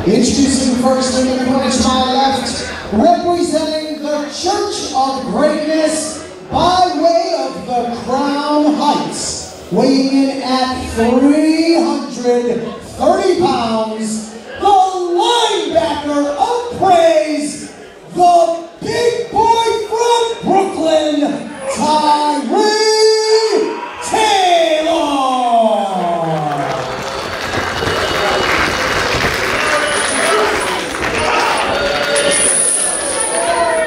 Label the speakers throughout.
Speaker 1: Introducing first in the corner to my left, representing the Church of Greatness by way of the Crown Heights, weighing in at 330 pounds, the linebacker of praise, the big boy from Brooklyn, Tyree Taylor.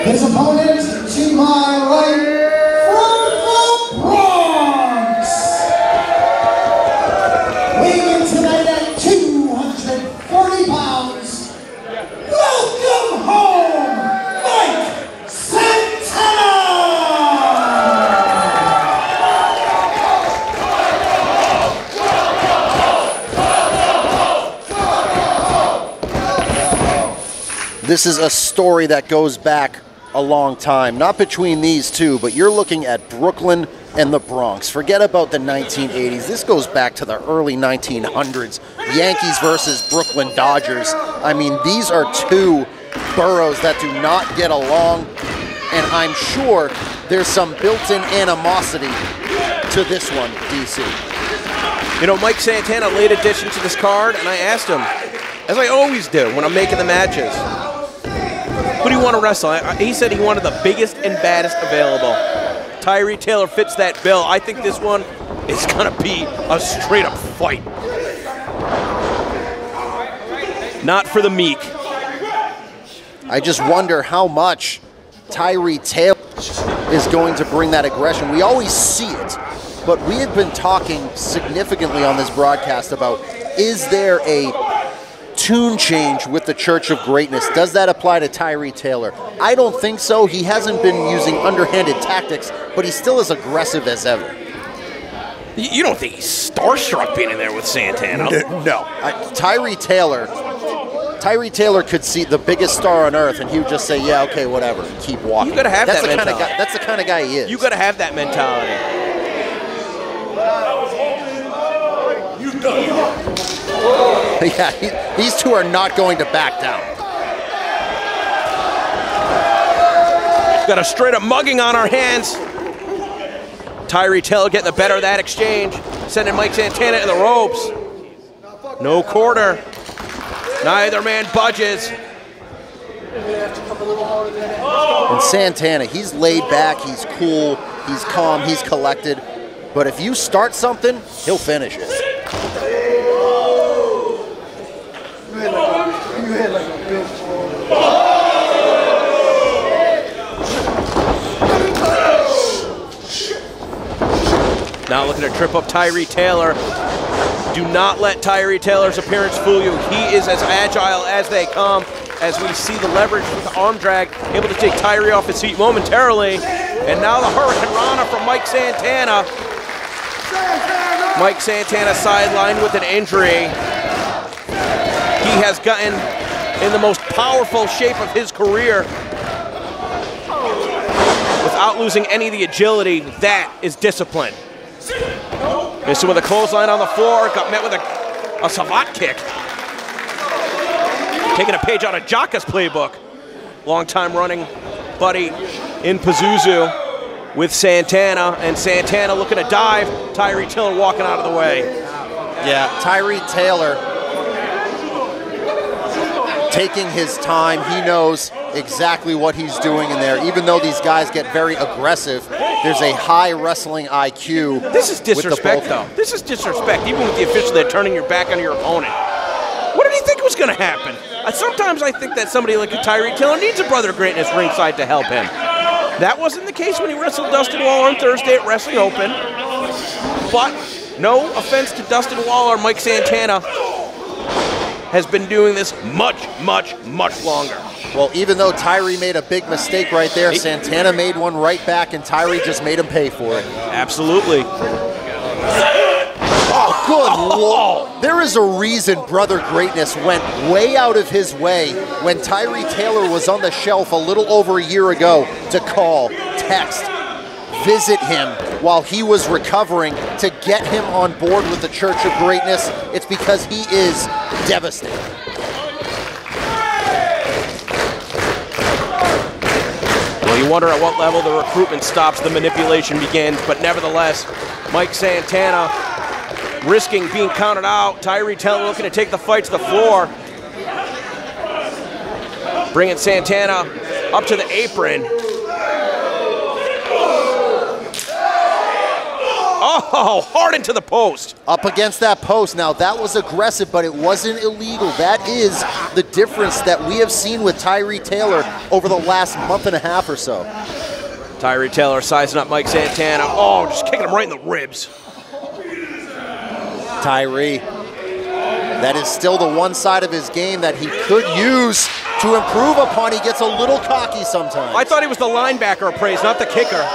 Speaker 1: His opponent to my right, from the Bronx, weighing in tonight at 240 pounds, welcome home, Mike Santana!
Speaker 2: This is a story that goes back a long time, not between these two, but you're looking at Brooklyn and the Bronx. Forget about the 1980s. This goes back to the early 1900s. Yankees versus Brooklyn Dodgers. I mean, these are two boroughs that do not get along, and I'm sure there's some built-in animosity to this one, DC.
Speaker 3: You know, Mike Santana, late addition to this card, and I asked him, as I always do when I'm making the matches, who do you want to wrestle? He said he wanted the biggest and baddest available. Tyree Taylor fits that bill. I think this one is going to be a straight-up fight. Not for the meek.
Speaker 2: I just wonder how much Tyree Taylor is going to bring that aggression. We always see it, but we have been talking significantly on this broadcast about, is there a tune change with the Church of Greatness? Does that apply to Tyree Taylor? I don't think so. He hasn't been using underhanded tactics, but he's still as aggressive as ever.
Speaker 3: You don't think he's starstruck being in there with Santana?
Speaker 2: No. Tyree Taylor could see the biggest star on earth, and he would just say, yeah, okay, whatever, and keep walking.
Speaker 3: You gotta have that mentality.
Speaker 2: That's the kind of guy he is.
Speaker 3: You gotta have that mentality.
Speaker 2: Yeah, these two are not going to back down.
Speaker 3: Got a straight up mugging on our hands. Tyree Taylor getting the better of that exchange, sending Mike Santana in the ropes. No quarter. Neither man budges.
Speaker 2: And Santana, he's laid back, he's cool, he's calm, he's collected. But if you start something, he'll finish it.
Speaker 3: Now looking to trip up Tyree Taylor. Do not let Tyree Taylor's appearance fool you. He is as agile as they come, as we see the leverage with the arm drag, able to take Tyree off his feet momentarily. And now the Hurricane Rana from Mike Santana. Mike Santana sidelined with an injury. He has gotten in the most powerful shape of his career without losing any of the agility. That is discipline. Missing with a clothesline on the floor, got met with a savate kick. Taking a page out of Jaka's playbook. Long time running buddy in Pazuzu with Santana, and Santana looking to dive. Tyree Taylor walking out of the way.
Speaker 2: Yeah, Tyree Taylor taking his time. He knows exactly what he's doing in there. Even though these guys get very aggressive, there's a high wrestling IQ.
Speaker 3: This is disrespect, though. This is disrespect, even with the official there turning your back on your opponent. What did he think was going to happen? Sometimes I think that somebody like Tyree Taylor needs a brother of greatness ringside to help him. That wasn't the case when he wrestled Dustin Waller on Thursday at Wrestling Open. But no offense to Dustin Waller, Mike Santana has been doing this much, much, much longer.
Speaker 2: Well, even though Tyree made a big mistake right there, Santana made one right back, and Tyree just made him pay for it.
Speaker 3: Absolutely.
Speaker 2: Oh, good Lord. There is a reason Brother Greatness went way out of his way when Tyree Taylor was on the shelf a little over a year ago to call, text, visit him while he was recovering to get him on board with the Church of Greatness. It's because he is devastated.
Speaker 3: Well, you wonder at what level the recruitment stops, the manipulation begins, but nevertheless, Mike Santana risking being counted out. Tyree Taylor looking to take the fight to the floor. Bringing Santana up to the apron. Oh, hard into the post.
Speaker 2: Up against that post. Now, that was aggressive, but it wasn't illegal. That is the difference that we have seen with Tyree Taylor over the last month and a half or so.
Speaker 3: Tyree Taylor sizing up Mike Santana. Oh, just kicking him right in the ribs.
Speaker 2: Tyree, that is still the one side of his game that he could use to improve upon. He gets a little cocky sometimes.
Speaker 3: I thought he was the linebacker appraised, not the kicker.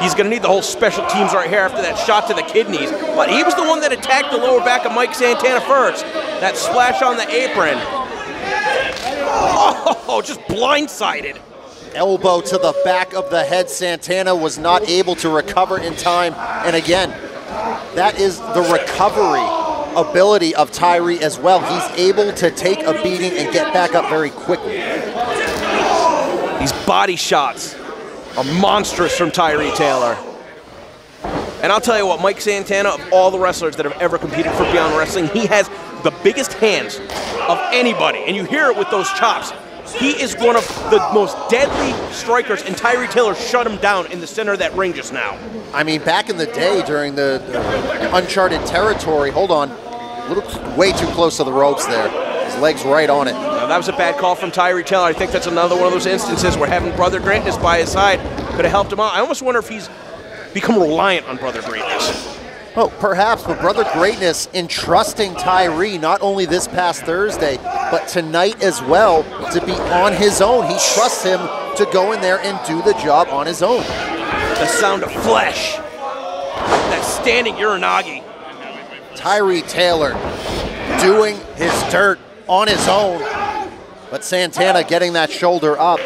Speaker 3: He's going to need the whole special teams right here after that shot to the kidneys. But he was the one that attacked the lower back of Mike Santana first. That splash on the apron. Oh, just blindsided.
Speaker 2: Elbow to the back of the head. Santana was not able to recover in time. And again, that is the recovery ability of Tyree as well. He's able to take a beating and get back up very quickly.
Speaker 3: These body shots are monstrous from Tyree Taylor. And I'll tell you what, Mike Santana, of all the wrestlers that have ever competed for Beyond Wrestling, he has the biggest hands of anybody. And you hear it with those chops. He is one of the most deadly strikers, and Tyree Taylor shut him down in the center of that ring just now.
Speaker 2: I mean, back in the day during the uncharted territory, hold on, a little way too close to the ropes there. His leg's right on it.
Speaker 3: Now, that was a bad call from Tyree Taylor. I think that's another one of those instances where having Brother Greatness by his side could have helped him out. I almost wonder if he's become reliant on Brother Greatness.
Speaker 2: Oh, perhaps, but Brother Greatness entrusting Tyree not only this past Thursday, but tonight as well to be on his own. He trusts him to go in there and do the job on his own.
Speaker 3: The sound of flesh. That standing Uranagi.
Speaker 2: Tyree Taylor doing his dirt on his own, but Santana getting that shoulder up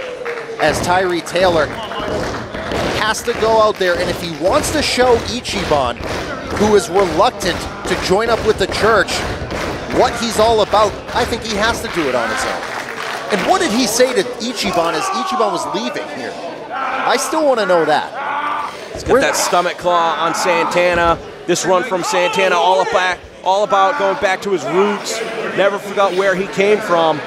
Speaker 2: as Tyree Taylor has to go out there, and if he wants to show Ichiban, who is reluctant to join up with the church, what he's all about, I think he has to do it on his own. And what did he say to Ichiban as Ichiban was leaving here? I still want to know that.
Speaker 3: He's got that stomach claw on Santana. This run from Santana all about going back to his roots. Never forgot where he came from.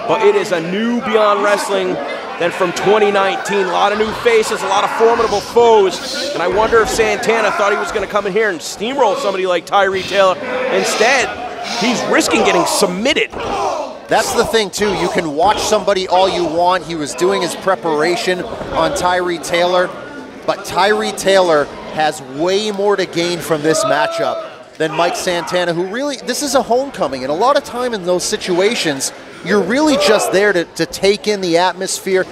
Speaker 3: But it is a new Beyond Wrestling than from 2019. A lot of new faces, a lot of formidable foes. And I wonder if Santana thought he was going to come in here and steamroll somebody like Tyree Taylor. Instead, he's risking getting submitted.
Speaker 2: That's the thing, too. You can watch somebody all you want. He was doing his preparation on Tyree Taylor. But Tyree Taylor has way more to gain from this matchup than Mike Santana, who really, this is a homecoming. And a lot of time in those situations, you're really just there to take in the atmosphere,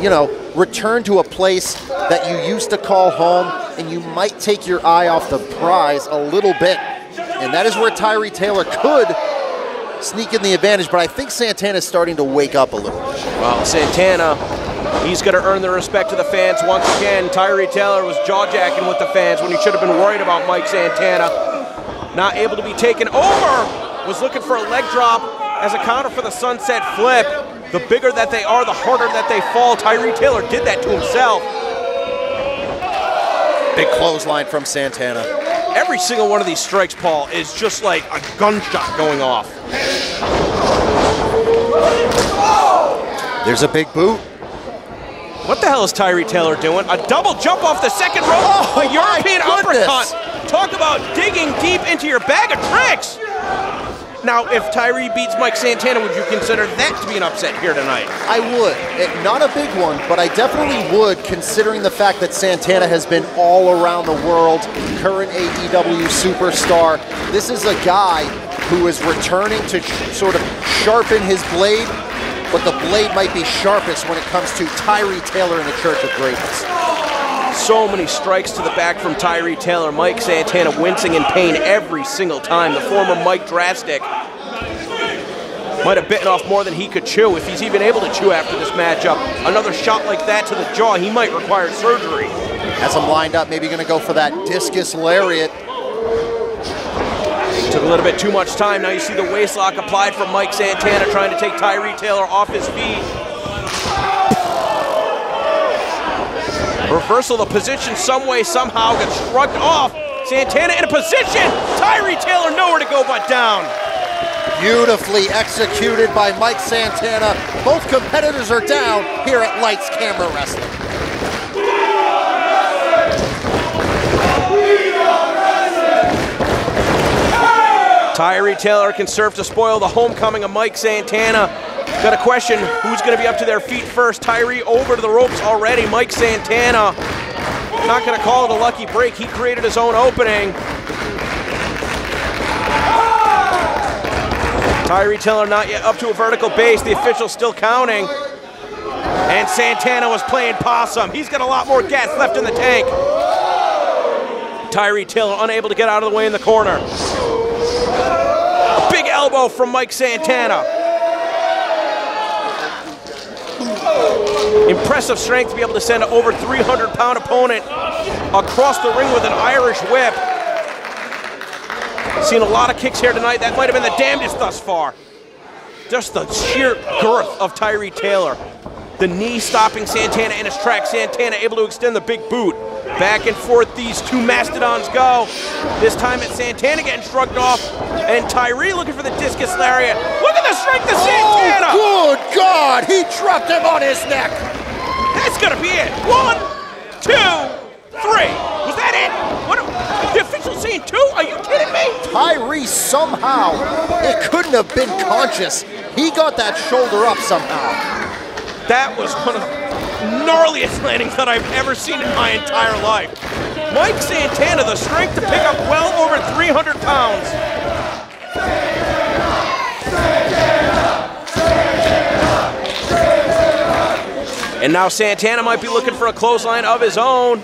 Speaker 2: you know, return to a place that you used to call home, and you might take your eye off the prize a little bit. And that is where Tyree Taylor could sneak in the advantage, but I think Santana is starting to wake up a little bit.
Speaker 3: Well, Santana, he's going to earn the respect of the fans once again. Tyree Taylor was jaw-jacking with the fans when he should have been worried about Mike Santana. Not able to be taken over, was looking for a leg drop as a counter for the sunset flip. The bigger that they are, the harder that they fall. Tyree Taylor did that to himself.
Speaker 2: Big clothesline from Santana.
Speaker 3: Every single one of these strikes, Paul, is just like a gunshot going off.
Speaker 2: There's a big boot.
Speaker 3: What the hell is Tyree Taylor doing? A double jump off the second rope,
Speaker 2: oh,
Speaker 3: a European uppercut. Talk about digging deep into your bag of tricks. Now, if Tyree beats Mike Santana, would you consider that to be an upset here tonight?
Speaker 2: I would. Not a big one, but I definitely would, considering the fact that Santana has been all around the world, current AEW superstar. This is a guy who is returning to sort of sharpen his blade, but the blade might be sharpest when it comes to Tyree Taylor in the Church of Greatness.
Speaker 3: So many strikes to the back from Tyree Taylor. Mike Santana wincing in pain every single time. The former Mike Drastic might have bitten off more than he could chew, if he's even able to chew after this matchup. Another shot like that to the jaw, he might require surgery.
Speaker 2: Has him lined up, maybe going to go for that discus lariat.
Speaker 3: Took a little bit too much time. Now you see the waistlock applied from Mike Santana trying to take Tyree Taylor off his feet. Reversal of the position some way, somehow, gets shrugged off. Santana in a position. Tyree Taylor nowhere to go but down.
Speaker 2: Beautifully executed by Mike Santana. Both competitors are down here at Lights Camera Wrestling.
Speaker 3: Tyree Taylor can serve to spoil the homecoming of Mike Santana. Got a question, who's going to be up to their feet first? Tyree over to the ropes already. Mike Santana not going to call it a lucky break. He created his own opening. Tyree Taylor not yet up to a vertical base. The official still counting. And Santana was playing possum. He's got a lot more gas left in the tank. Tyree Taylor unable to get out of the way in the corner. A big elbow from Mike Santana. Impressive strength to be able to send an over 300-pound opponent across the ring with an Irish whip. Seen a lot of kicks here tonight. That might have been the damnedest thus far. Just the sheer girth of Tyree Taylor. The knee stopping Santana in his tracks. Santana able to extend the big boot. Back and forth these two mastodons go. This time it's Santana getting shrugged off, and Tyree looking for the discus lariat. Look at the strength of Santana!
Speaker 2: Oh, good God! He dropped him on his neck!
Speaker 3: That's gonna be it. 1, 2, 3. Was that it? What? The official's saying 2? Are you kidding me?
Speaker 2: Tyree somehow, it couldn't have been conscious. He got that shoulder up somehow.
Speaker 3: That was one of the gnarliest landings that I've ever seen in my entire life. Mike Santana, the strength to pick up well over 300 pounds. And now Santana might be looking for a clothesline of his own.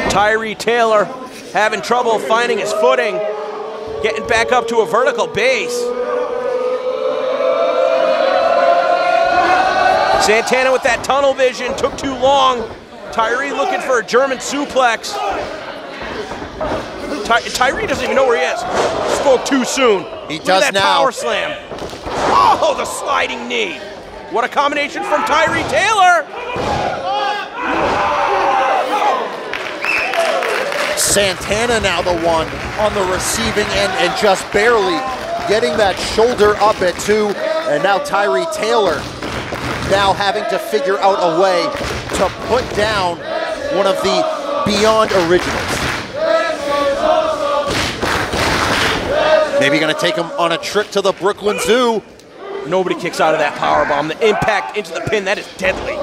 Speaker 3: Tyree Taylor having trouble finding his footing, getting back up to a vertical base. Santana with that tunnel vision, took too long. Tyree looking for a German suplex. Tyree doesn't even know where he is. Spoke too soon.
Speaker 2: He does
Speaker 3: that
Speaker 2: now.
Speaker 3: Power slam. Oh, the sliding knee. What a combination from Tyree Taylor.
Speaker 2: Santana now the one on the receiving end and just barely getting that shoulder up at 2. And now Tyree Taylor now having to figure out a way to put down one of the Beyond originals. Maybe gonna take him on a trip to the Brooklyn Zoo.
Speaker 3: Nobody kicks out of that powerbomb. The impact into the pin, that is deadly.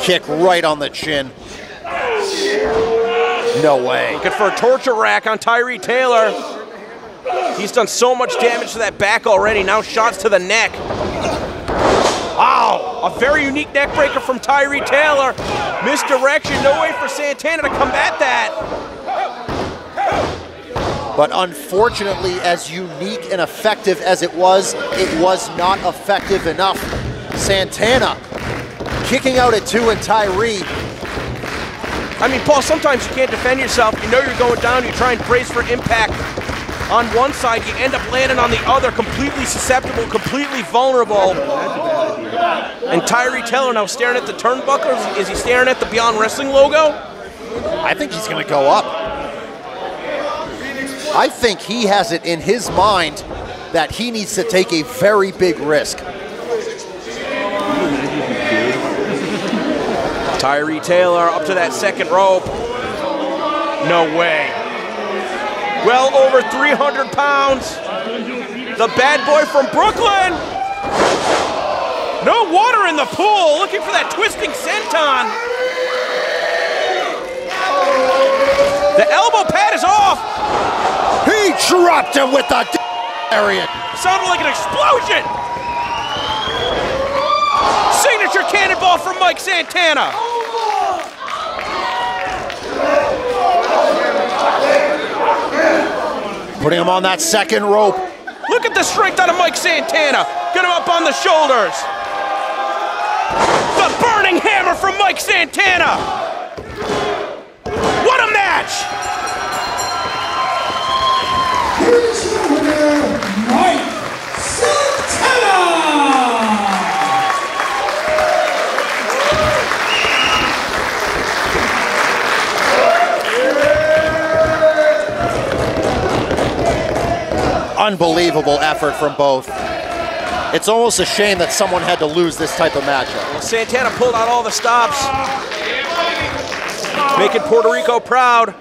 Speaker 2: Kick right on the chin. No way.
Speaker 3: Looking for a torture rack on Tyree Taylor. He's done so much damage to that back already. Now shots to the neck. Wow, a very unique neck breaker from Tyree Taylor. Misdirection, no way for Santana to combat that.
Speaker 2: But unfortunately, as unique and effective as it was not effective enough. Santana kicking out at 2 and Tyree.
Speaker 3: I mean, Paul, sometimes you can't defend yourself. You know you're going down, you try and brace for impact. On one side, you end up landing on the other, completely susceptible, completely vulnerable. And Tyree Taylor now staring at the turnbuckles. Is he staring at the Beyond Wrestling logo?
Speaker 2: I think he's gonna go up. I think he has it in his mind that he needs to take a very big risk.
Speaker 3: Tyree Taylor up to that second rope. No way. Well over 300 pounds. The bad boy from Brooklyn. No water in the pool. Looking for that twisting senton. The elbow pad is off.
Speaker 2: He dropped him with the lariat.
Speaker 3: Sounded like an explosion. Signature cannonball from Mike Santana.
Speaker 2: Putting him on that second rope.
Speaker 3: Look at the strength out of Mike Santana. Get him up on the shoulders. The burning hammer from Mike Santana. What a match.
Speaker 1: Here's your winner, Mike Santana.
Speaker 2: unbelievable effort from both. It's almost a shame that someone had to lose this type of matchup.
Speaker 3: Well, Santana pulled out all the stops, making Puerto Rico proud.